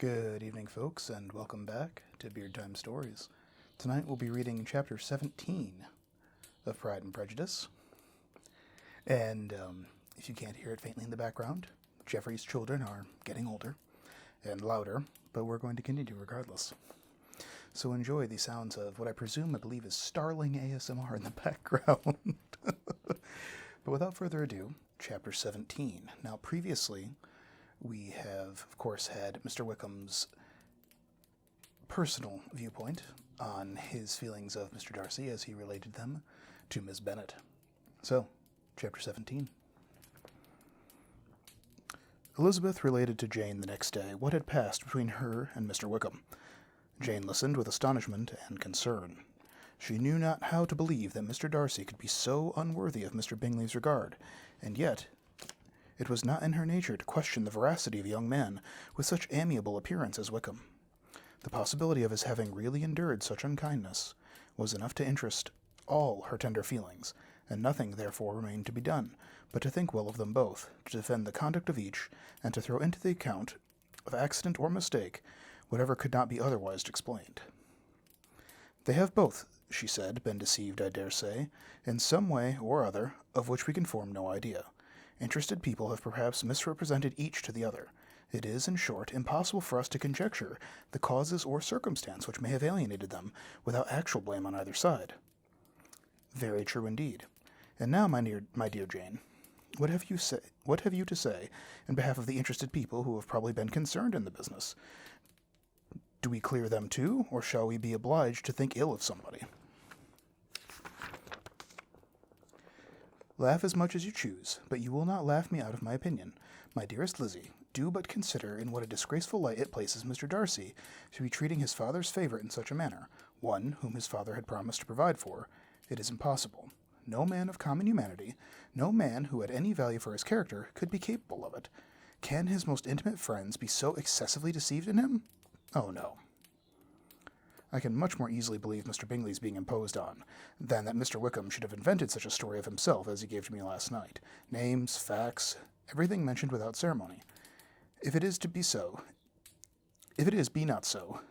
Good evening, folks, and welcome back to Beard Time Stories. Tonight we'll be reading Chapter 17 of Pride and Prejudice. And if you can't hear it faintly in the background, Geoffrey's children are getting older and louder, but we're going to continue regardless. So enjoy the sounds of what I believe is starling ASMR in the background. But without further ado, Chapter 17. Now, previously, we have, of course, had Mr. Wickham's personal viewpoint on his feelings of Mr. Darcy as he related them to Miss Bennet. So, Chapter 17. Elizabeth related to Jane the next day what had passed between her and Mr. Wickham. Jane listened with astonishment and concern. She knew not how to believe that Mr. Darcy could be so unworthy of Mr. Bingley's regard, and yet it was not in her nature to question the veracity of a young man with such amiable appearance as Wickham. The possibility of his having really endured such unkindness was enough to interest all her tender feelings, and nothing therefore remained to be done but to think well of them both, to defend the conduct of each, and to throw into the account of accident or mistake whatever could not be otherwise explained. They have both, she said, been deceived, I dare say, in some way or other, of which we can form no idea. Interested people have perhaps misrepresented each to the other. It is, in short, impossible for us to conjecture the causes or circumstance which may have alienated them, without actual blame on either side. Very true indeed. And now, my dear Jane, what have you to say in behalf of the interested people who have probably been concerned in the business? Do we clear them too, or shall we be obliged to think ill of somebody? Laugh as much as you choose, but you will not laugh me out of my opinion. My dearest Lizzie, do but consider in what a disgraceful light it places Mr. Darcy to be treating his father's favourite in such a manner, one whom his father had promised to provide for. It is impossible. No man of common humanity, no man who had any value for his character, could be capable of it. Can his most intimate friends be so excessively deceived in him? Oh, no. I can much more easily believe Mr. Bingley's being imposed on, than that Mr. Wickham should have invented such a story of himself as he gave to me last night. Names, facts, everything mentioned without ceremony. If it is, be not so,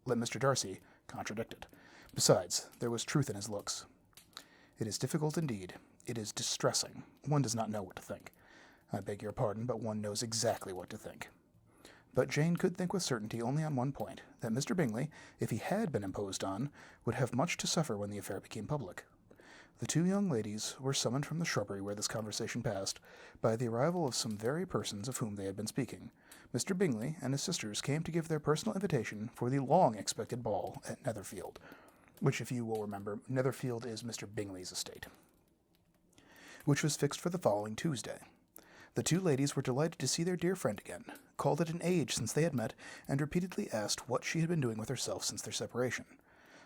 let Mr. Darcy contradict it. Besides, there was truth in his looks. It is difficult indeed. It is distressing. One does not know what to think. I beg your pardon, but one knows exactly what to think. But Jane could think with certainty only on one point, that Mr. Bingley, if he had been imposed on, would have much to suffer when the affair became public. The two young ladies were summoned from the shrubbery where this conversation passed by the arrival of some very persons of whom they had been speaking. Mr. Bingley and his sisters came to give their personal invitation for the long-expected ball at Netherfield, which, if you will remember, Netherfield is Mr. Bingley's estate, which was fixed for the following Tuesday. The two ladies were delighted to see their dear friend again, called it an age since they had met, and repeatedly asked what she had been doing with herself since their separation.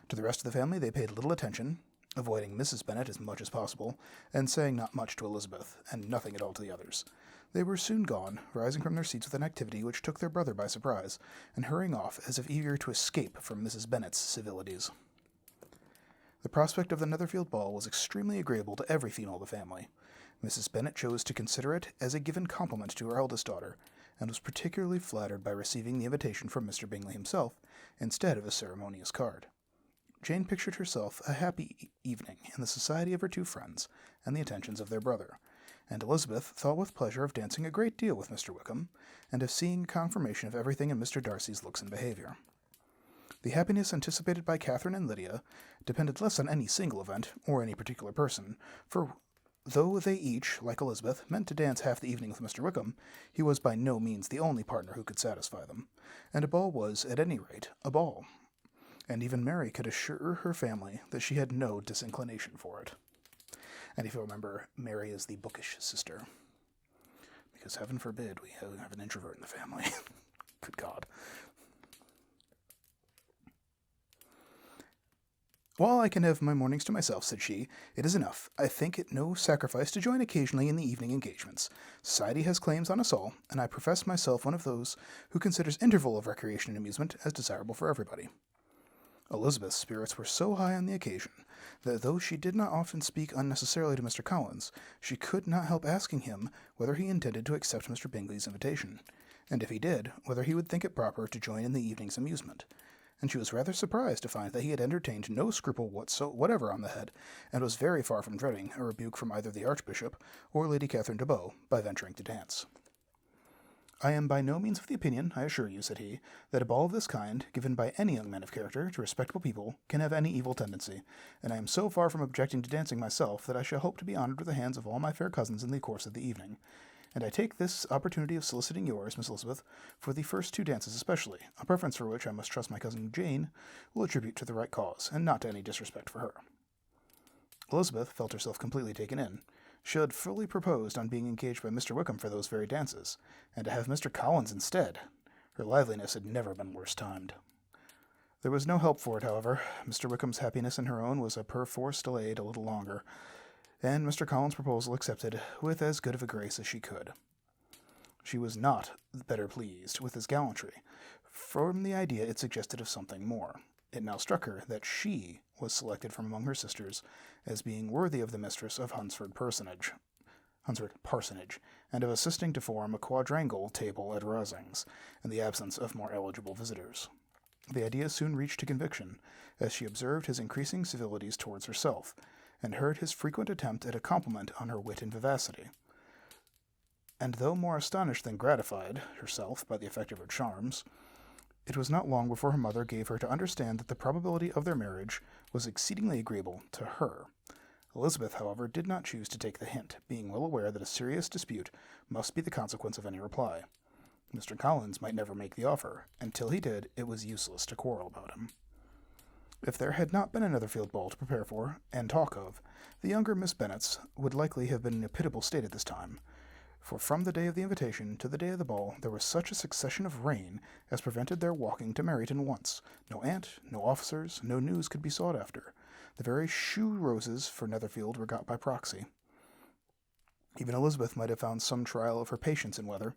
To the rest of the family they paid little attention, avoiding Mrs. Bennet as much as possible, and saying not much to Elizabeth, and nothing at all to the others. They were soon gone, rising from their seats with an activity which took their brother by surprise, and hurrying off as if eager to escape from Mrs. Bennet's civilities. The prospect of the Netherfield ball was extremely agreeable to every female of the family. Mrs. Bennet chose to consider it as a given compliment to her eldest daughter, and was particularly flattered by receiving the invitation from Mr. Bingley himself, instead of a ceremonious card. Jane pictured herself a happy evening in the society of her two friends, and the attentions of their brother, and Elizabeth thought with pleasure of dancing a great deal with Mr. Wickham, and of seeing confirmation of everything in Mr. Darcy's looks and behaviour. The happiness anticipated by Catherine and Lydia depended less on any single event, or any particular person, for though they each, like Elizabeth, meant to dance half the evening with Mr. Wickham, he was by no means the only partner who could satisfy them, and a ball was, at any rate, a ball, and even Mary could assure her family that she had no disinclination for it. And if you remember, Mary is the bookish sister, because heaven forbid we have an introvert in the family. Good God. While I can have my mornings to myself, said she, it is enough. I think it no sacrifice to join occasionally in the evening engagements. Society has claims on us all, and I profess myself one of those who considers interval of recreation and amusement as desirable for everybody. Elizabeth's spirits were so high on the occasion that though she did not often speak unnecessarily to Mr. Collins, she could not help asking him whether he intended to accept Mr. Bingley's invitation. and if he did, whether he would think it proper to join in the evening's amusement. And she was rather surprised to find that he had entertained no scruple whatever on the head, and was very far from dreading a rebuke from either the Archbishop or Lady Catherine de Bow by venturing to dance. "I am by no means of the opinion, I assure you," said he, "that a ball of this kind, given by any young man of character to respectable people, can have any evil tendency, and I am so far from objecting to dancing myself that I shall hope to be honoured with the hands of all my fair cousins in the course of the evening. And I take this opportunity of soliciting yours, Miss Elizabeth, for the first 2 dances especially, a preference for which I must trust my cousin Jane will attribute to the right cause, and not to any disrespect for her." Elizabeth felt herself completely taken in. She had fully proposed on being engaged by Mr. Wickham for those very dances, and to have Mr. Collins instead. Her liveliness had never been worse timed. There was no help for it, however. Mr. Wickham's happiness and her own was perforce delayed a little longer, and Mr. Collins' proposal accepted with as good of a grace as she could. She was not better pleased with his gallantry, from the idea it suggested of something more. It now struck her that she was selected from among her sisters as being worthy of the mistress of Hunsford Parsonage, and of assisting to form a quadrangle table at Rosings, in the absence of more eligible visitors. The idea soon reached a conviction, as she observed his increasing civilities towards herself, and heard his frequent attempt at a compliment on her wit and vivacity. And though more astonished than gratified herself by the effect of her charms, it was not long before her mother gave her to understand that the probability of their marriage was exceedingly agreeable to her. Elizabeth, however, did not choose to take the hint, being well aware that a serious dispute must be the consequence of any reply. Mr. Collins might never make the offer, and till he did, it was useless to quarrel about him. If there had not been a Netherfield ball to prepare for, and talk of, the younger Miss Bennets would likely have been in a pitiable state at this time, for from the day of the invitation to the day of the ball there was such a succession of rain as prevented their walking to Meryton once. No aunt, no officers, no news could be sought after. The very shoe roses for Netherfield were got by proxy. Even Elizabeth might have found some trial of her patience in weather,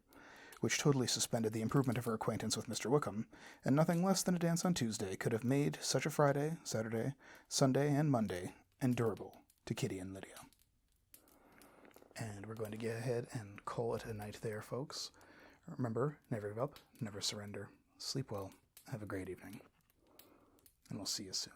which totally suspended the improvement of her acquaintance with Mr. Wickham, and nothing less than a dance on Tuesday could have made such a Friday, Saturday, Sunday, and Monday endurable to Kitty and Lydia. And we're going to get ahead and call it a night there, folks. Remember, never give up, never surrender. Sleep well. Have a great evening. And we'll see you soon.